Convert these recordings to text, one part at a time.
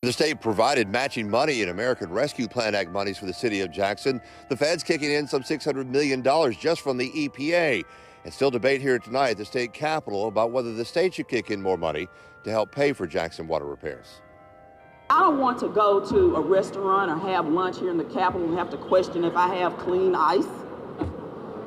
The state provided matching money in American Rescue Plan Act monies for the city of Jackson. The feds kicking in some $600 million just from the EPA. And still debate here tonight at the state capitol about whether the state should kick in more money to help pay for Jackson water repairs. I don't want to go to a restaurant or have lunch here in the Capitol and have to question if I have clean ice.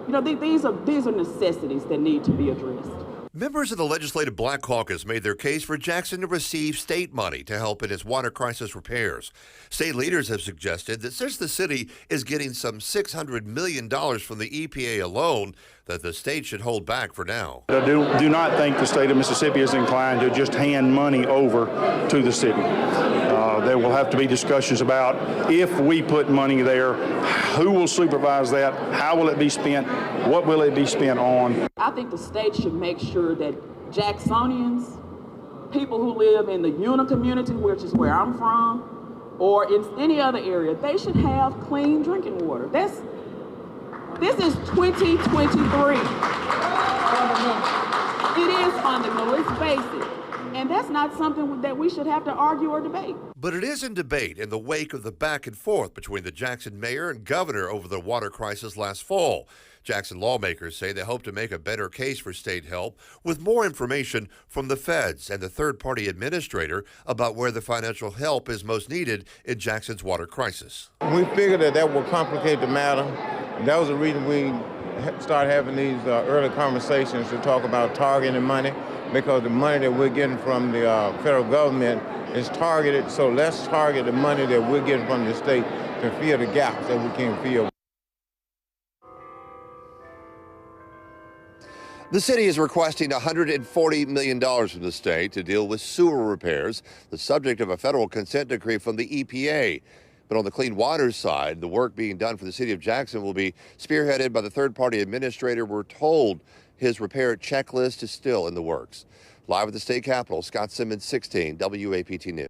You know, these are necessities that need to be addressed. Members of the Legislative Black Caucus made their case for Jackson to receive state money to help in its water crisis repairs. State leaders have suggested that since the city is getting some $600 million from the EPA alone, that the state should hold back for now. I do not think the state of Mississippi is inclined to just hand money over to the city. There will have to be discussions about if we put money there, who will supervise that, how will it be spent, what will it be spent on. I think the state should make sure that Jacksonians, people who live in the Una community, which is where I'm from, or in any other area, they should have clean drinking water. This is 2023. It is fundamental, it's basic. And that's not something that we should have to argue or debate. But it is in debate in the wake of the back and forth between the Jackson mayor and governor over the water crisis last fall. Jackson lawmakers say they hope to make a better case for state help with more information from the feds and the third-party administrator about where the financial help is most needed in Jackson's water crisis. We figured that will complicate the matter. That was the reason we started having these early conversations to talk about targeting money, because the money that we're getting from the federal government is targeted, so let's target the money that we're getting from the state to fill the gaps that we can fill. The city is requesting $140 million from the state to deal with sewer repairs, the subject of a federal consent decree from the EPA. But on the clean water side, the work being done for the city of Jackson will be spearheaded by the third-party administrator. We're told his repair checklist is still in the works. Live at the state capitol, Scott Simmons, 16 WAPT News.